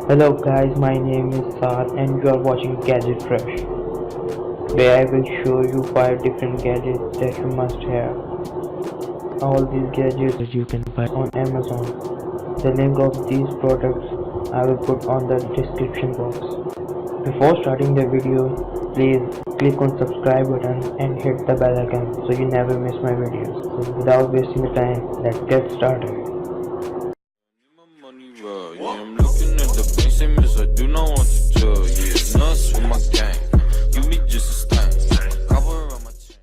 Hello guys, my name is Saad and you are watching Gadget Rush, where I will show you 5 different gadgets that you must have. All these gadgets you can buy on Amazon. The link of these products I will put on the description box. Before starting the video, please click on subscribe button and hit the bell icon so you never miss my videos. So without wasting the time, let's get started. Yeah, I'm looking at the bank, say miss, I do not want to tell. Yeah, nuts with my gang. You be just a stain. Cover on my chain.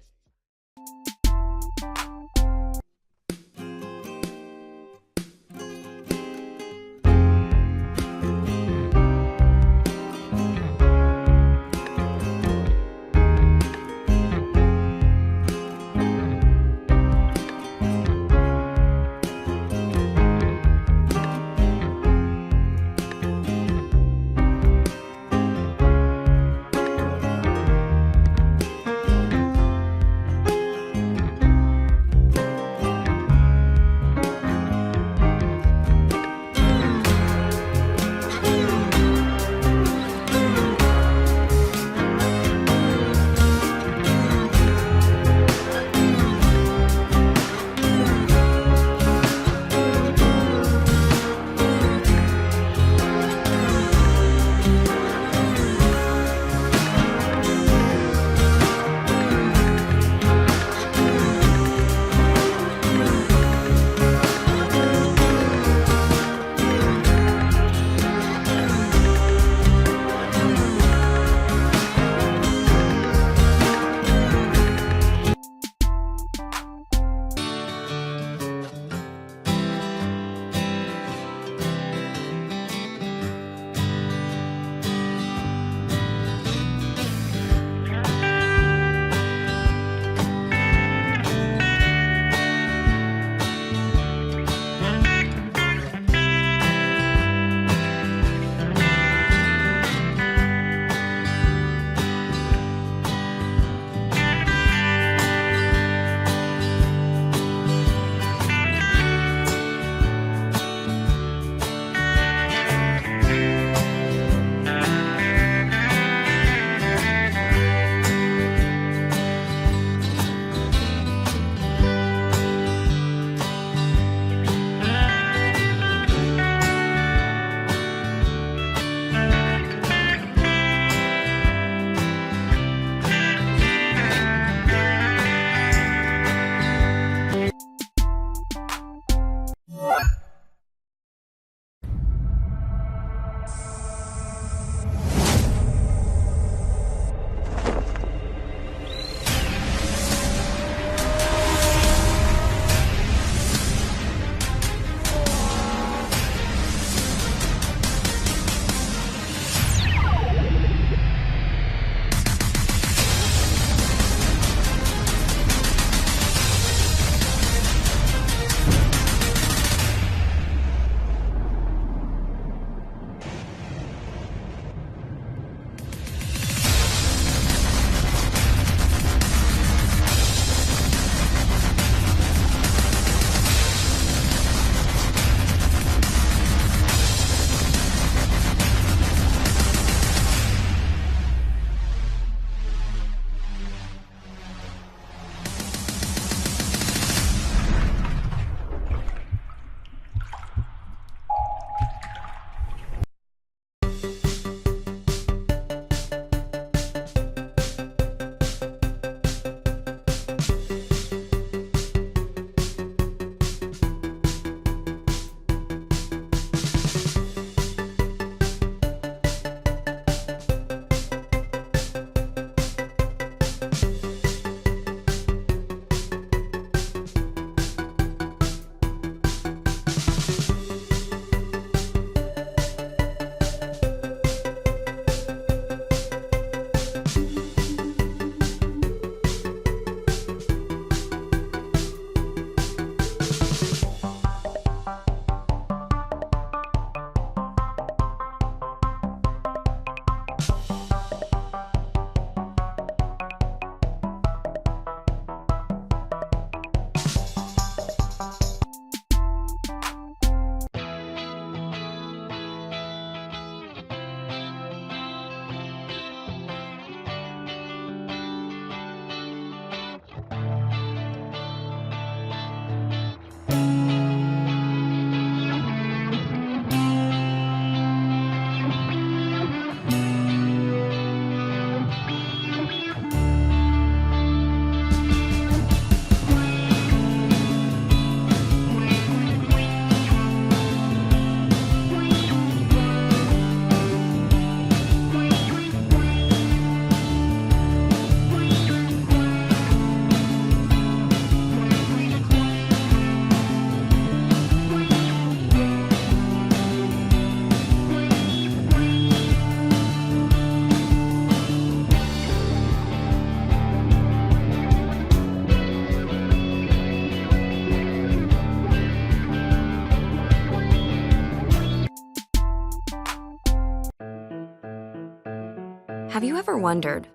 Have you ever wondered,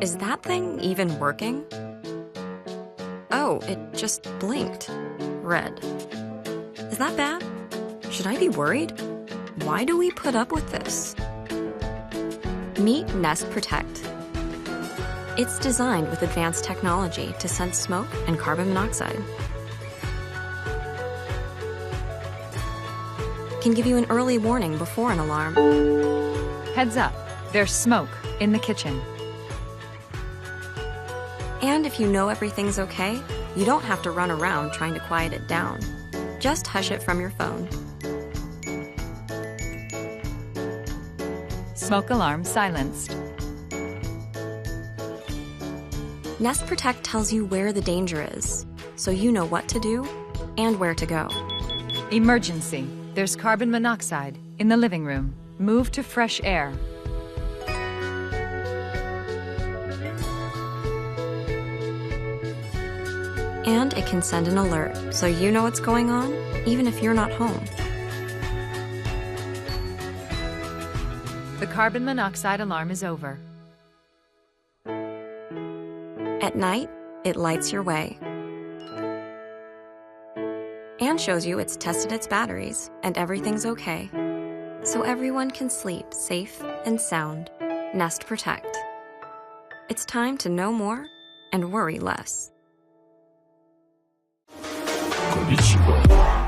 is that thing even working? Oh, it just blinked. Red. Is that bad? Should I be worried? Why do we put up with this? Meet Nest Protect. It's designed with advanced technology to sense smoke and carbon monoxide. Can give you an early warning before an alarm. Heads up, there's smoke in the kitchen. And if you know everything's okay, you don't have to run around trying to quiet it down. Just hush it from your phone. Smoke alarm silenced. Nest Protect tells you where the danger is, so you know what to do and where to go. Emergency. There's carbon monoxide in the living room. Move to fresh air. And it can send an alert, so you know what's going on, even if you're not home. The carbon monoxide alarm is over. At night, it lights your way. And shows you it's tested its batteries and everything's okay. So everyone can sleep safe and sound. Nest Protect. It's time to know more and worry less. Konnichiwa.